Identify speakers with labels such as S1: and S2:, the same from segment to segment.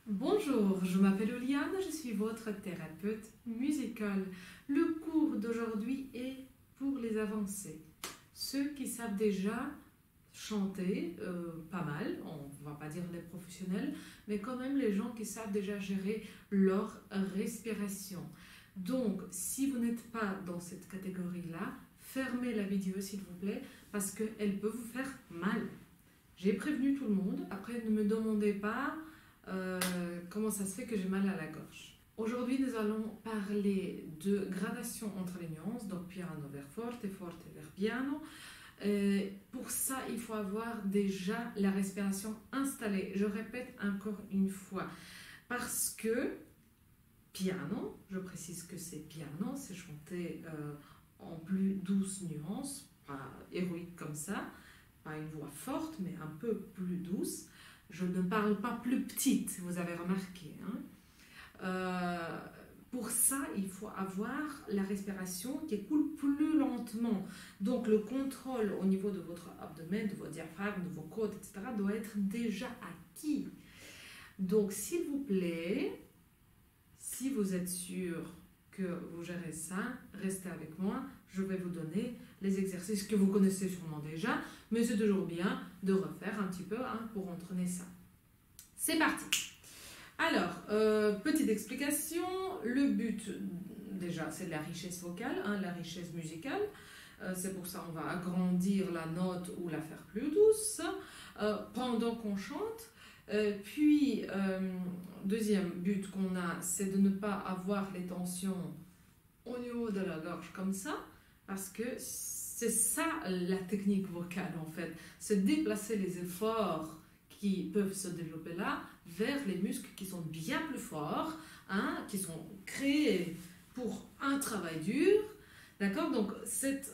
S1: Bonjour, je m'appelle Oliane, je suis votre thérapeute musicale. Le cours d'aujourd'hui est pour les avancés. Ceux qui savent déjà chanter, pas mal, on ne va pas dire les professionnels, mais quand même les gens qui savent déjà gérer leur respiration. Donc, si vous n'êtes pas dans cette catégorie-là, fermez la vidéo s'il vous plaît, parce qu'elle peut vous faire mal. J'ai prévenu tout le monde, après ne me demandez pas comment ça se fait que j'ai mal à la gorge. Aujourd'hui, nous allons parler de gradation entre les nuances, donc piano vers forte vers piano. Pour ça, il faut avoir déjà la respiration installée. Je répète encore une fois, parce que piano, je précise que c'est piano, c'est chanté en plus douce nuance, pas héroïque comme ça, pas une voix forte, mais un peu plus douce. Je ne parle pas plus petite, vous avez remarqué. Pour ça, il faut avoir la respiration qui coule plus lentement. Donc, le contrôle au niveau de votre abdomen, de votre diaphragme, de vos côtes, etc., doit être déjà acquis. Donc, s'il vous plaît, si vous êtes sûr que vous gérez ça, restez avec moi. Je vais vous donner les exercices que vous connaissez sûrement déjà, mais c'est toujours bien de refaire un petit peu pour entraîner ça. C'est parti. Alors, petite explication. Le but, déjà, c'est de la richesse vocale, la richesse musicale. C'est pour ça qu'on va agrandir la note ou la faire plus douce pendant qu'on chante. Puis, deuxième but qu'on a, c'est de ne pas avoir les tensions au niveau de la gorge comme ça, parce que c'est ça la technique vocale en fait, c'est déplacer les efforts qui peuvent se développer là vers les muscles qui sont bien plus forts, qui sont créés pour un travail dur, d'accord? Donc cette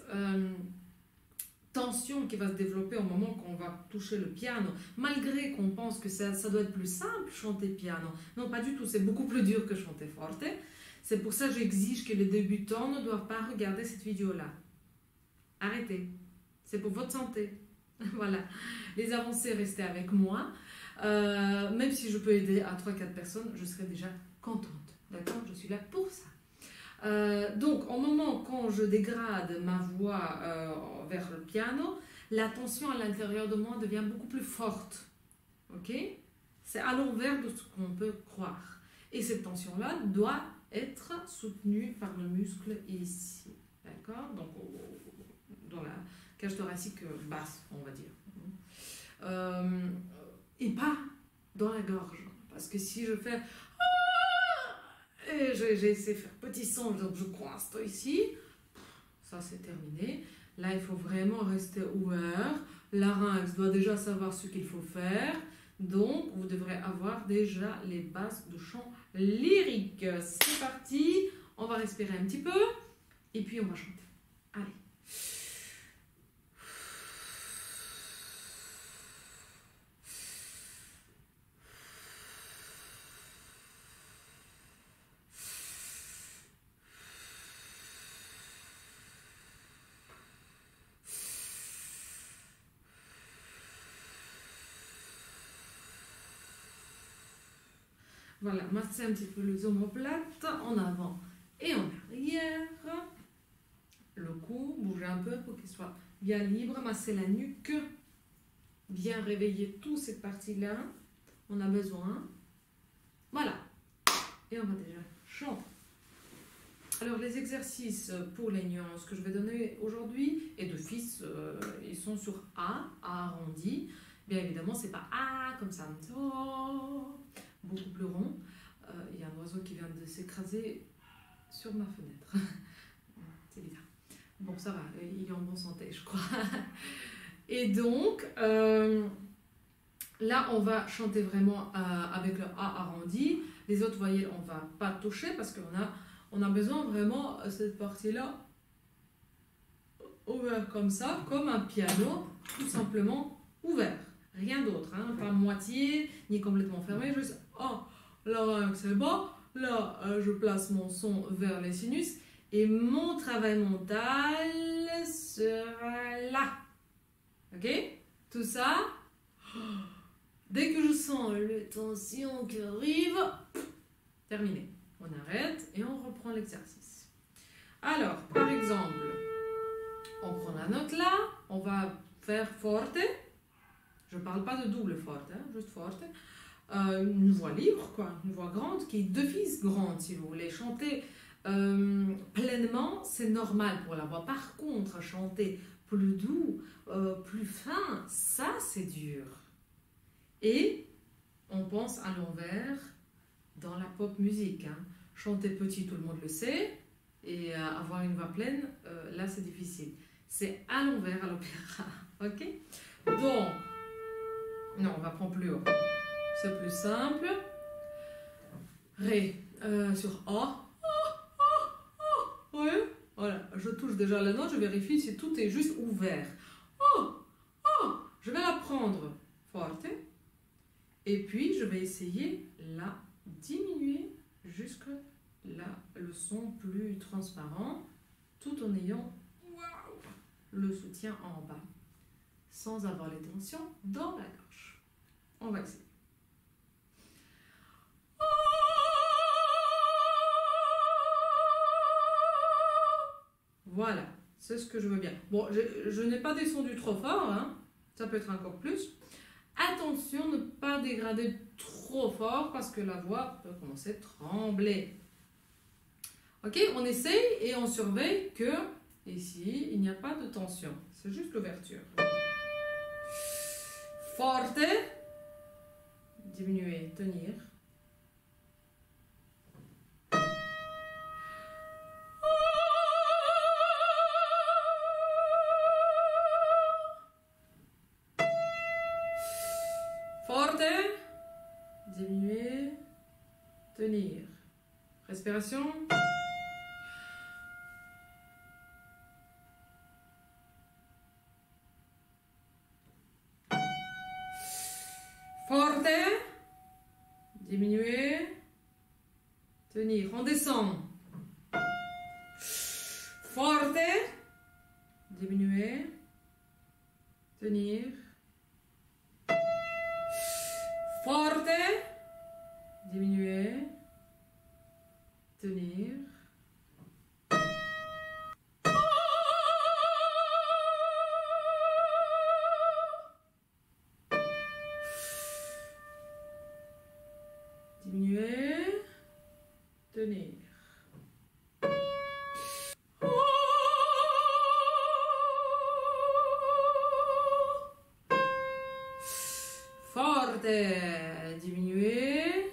S1: tension qui va se développer au moment qu'on va toucher le piano, malgré qu'on pense que ça doit être plus simple chanter piano, non pas du tout, c'est beaucoup plus dur que chanter forte. C'est pour ça que j'exige que les débutants ne doivent pas regarder cette vidéo-là. Arrêtez. C'est pour votre santé. Voilà. Les avancées, restez avec moi. Même si je peux aider à 3-4 personnes, je serai déjà contente. D'accord? Je suis là pour ça. Donc, au moment quand je dégrade ma voix vers le piano, la tension à l'intérieur de moi devient beaucoup plus forte. Ok? C'est à l'envers de ce qu'on peut croire. Et cette tension-là doit être soutenue par le muscle ici. D'accord? Donc, dans la cage thoracique basse, on va dire. Et pas dans la gorge. Parce que si je fais... Et j'ai essayé de faire petit son, donc je coince ici. Ça, c'est terminé. Là, il faut vraiment rester ouvert. Le larynx doit déjà savoir ce qu'il faut faire. Donc, vous devrez avoir déjà les bases de chant lyrique. C'est parti. On va respirer un petit peu. Et puis, on va chanter. Allez. Voilà, massez un petit peu les omoplates en avant et en arrière. Le cou, bougez un peu pour qu'il soit bien libre. Massez la nuque. Bien réveiller toute cette partie-là. On a besoin. Voilà. Et on va déjà chanter. Alors, les exercices pour les nuances que je vais donner aujourd'hui, et de fils, ils sont sur A arrondi. Bien évidemment, c'est pas A comme ça. Oh, beaucoup plus rond. Il y a un oiseau qui vient de s'écraser sur ma fenêtre. C'est bizarre. Bon, ça va, il est en bonne santé, je crois. Et donc, là, on va chanter vraiment avec le A arrondi. Les autres voyelles, on ne va pas toucher parce qu'on a besoin vraiment de cette partie-là ouverte comme ça, comme un piano, tout simplement ouvert. Rien d'autre, pas moitié, ni complètement fermé, juste là, c'est bon. Là, je place mon son vers les sinus et mon travail mental sera là. Ok? Tout ça Dès que je sens les tensions qui arrivent, terminé. On arrête et on reprend l'exercice. Alors, par exemple, on prend la note là, on va faire forte. Je ne parle pas de double forte, hein, juste forte. Une voix libre, quoi, une voix grande, qui est d'office grande, si vous voulez. Chanter pleinement, c'est normal pour la voix. Par contre, chanter plus doux, plus fin, ça, c'est dur. Et on pense à l'envers dans la pop musique. Hein. Chanter petit, tout le monde le sait, et avoir une voix pleine, là, c'est difficile. C'est à l'envers à l'opéra, ok? Donc, non, on va prendre plus haut. C'est plus simple. Ré sur A. Ouais. Voilà, je touche déjà la note, je vérifie si tout est juste ouvert. Je vais la prendre forte. Et puis, je vais essayer la diminuer jusqu'à le son plus transparent, tout en ayant le soutien en bas, sans avoir les tensions dans la gorge. On va essayer. Voilà, c'est ce que je veux bien. Bon, je n'ai pas descendu trop fort, hein. Ça peut être encore plus. Attention, ne pas dégrader trop fort parce que la voix peut commencer à trembler. Ok, on essaye et on surveille que ici, il n'y a pas de tension. C'est juste l'ouverture. Forte. Diminuer, tenir. Forte. Diminuer, tenir. Respiration. Forte. Diminuer. Tenir. On descend. Forte. Diminuer. Tenir. Forte. Diminuer. Tenir. Diminuer. Tenir. Forte. Diminuer.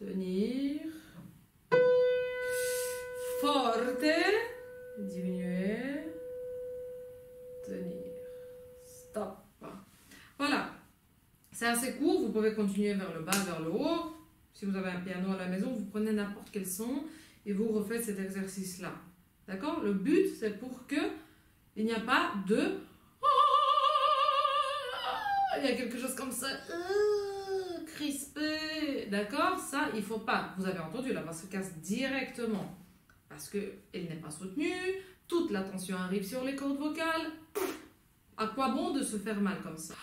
S1: Tenir. Forte. Diminuer. Tenir. Stop. Voilà. C'est assez court. Vous pouvez continuer vers le bas, vers le haut. Si vous avez un piano à la maison, vous prenez n'importe quel son et vous refaites cet exercice-là. D'accord? Le but, c'est pour que il n'y a pas de... Il y a quelque chose comme ça, crispé. D'accord? Ça, il ne faut pas. Vous avez entendu, la voix se casse directement parce qu'elle n'est pas soutenue. Toute la tension arrive sur les cordes vocales. À quoi bon de se faire mal comme ça?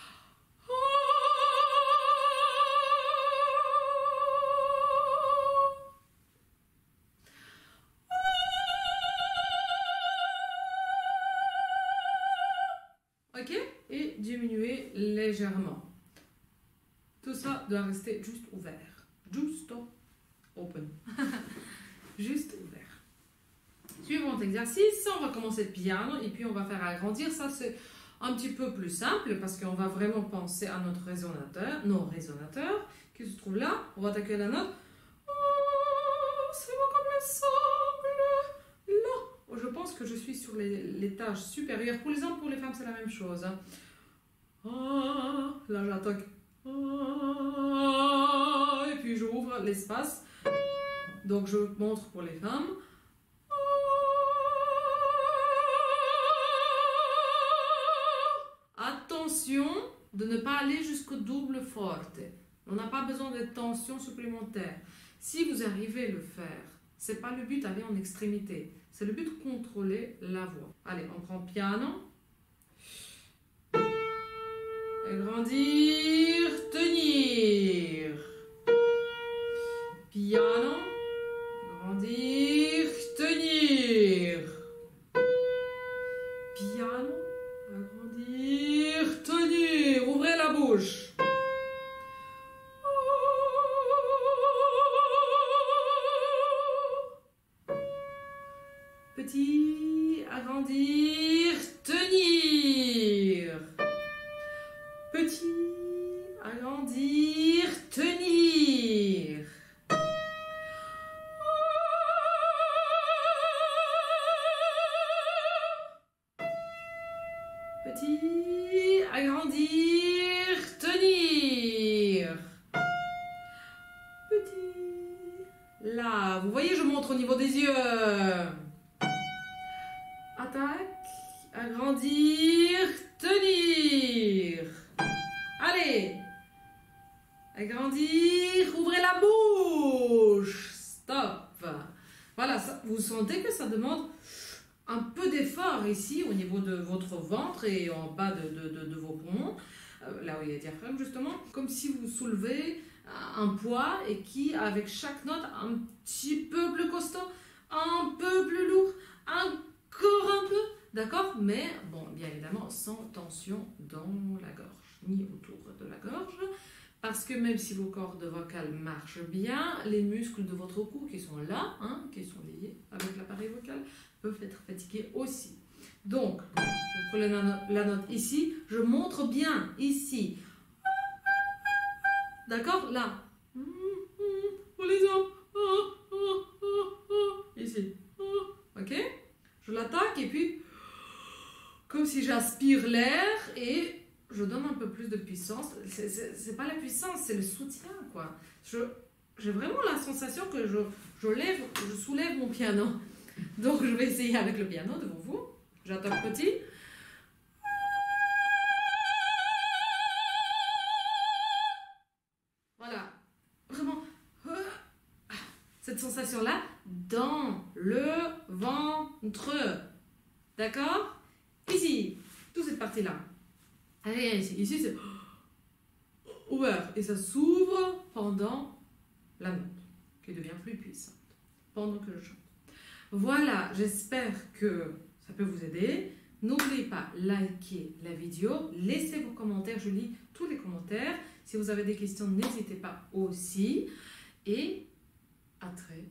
S1: Ok? Et diminuer légèrement. Tout ça doit rester juste ouvert. Juste open. Juste ouvert. Suivant exercice, on va commencer le piano et puis on va faire agrandir. Ça, c'est un petit peu plus simple parce qu'on va vraiment penser à notre résonateur, nos résonateurs qui se trouvent là. On va attaquer la note. C'est bon comme il semble. Là. Je pense que je suis sur l'étage supérieur. Pour les hommes, pour les femmes, c'est la même chose. Hein. Là, j'attaque. Et puis, j'ouvre l'espace. Donc, je montre pour les femmes. Attention de ne pas aller jusqu'au double forte. On n'a pas besoin de tension supplémentaire. Si vous arrivez à le faire, ce n'est pas le but d'aller en extrémité. C'est le but de contrôler la voix. Allez, on prend piano. agrandir, tenir. Piano, agrandir, tenir. Piano, agrandir, tenir. Ouvrez la bouche. Petit, agrandir, tenir. Petit, agrandir, tenir. Petit, agrandir, tenir. Petit. Là, vous voyez, je montre au niveau des yeux. Attaque, agrandir, tenir. Allez. Agrandir, ouvrez la bouche. Stop. Voilà, ça, vous sentez que ça demande un peu d'effort ici au niveau de votre ventre et en bas de vos poumons, là où il y a le diaphragme justement, comme si vous soulevez un poids et qui, avec chaque note, un petit peu plus costaud, un peu plus lourd, encore un peu, d'accord? Mais bon, bien évidemment, sans tension dans la gorge, ni autour de la gorge, parce que même si vos cordes vocales marchent bien, les muscles de votre cou qui sont là, hein, qui sont liés avec l'appareil vocal, peuvent être fatigués aussi. Donc, vous prenez la note ici, je montre bien ici. D'accord? Là. Pour les hommes. Ici. Ok? Je l'attaque et puis, comme si j'aspire l'air et je donne un peu plus de puissance. C'est pas la puissance, c'est le soutien, quoi. J'ai vraiment la sensation que je soulève mon piano. Donc, je vais essayer avec le piano devant vous. J'attaque petit. Voilà. Vraiment. Cette sensation-là dans le ventre. D'accord? Ici. Toute cette partie-là. Allez, ici. Ici, c'est ouvert. Et ça s'ouvre pendant la note, qui devient plus puissante. Pendant que je chante. Voilà, j'espère que ça peut vous aider. N'oubliez pas, likez la vidéo, laissez vos commentaires, je lis tous les commentaires. Si vous avez des questions, n'hésitez pas aussi. Et à très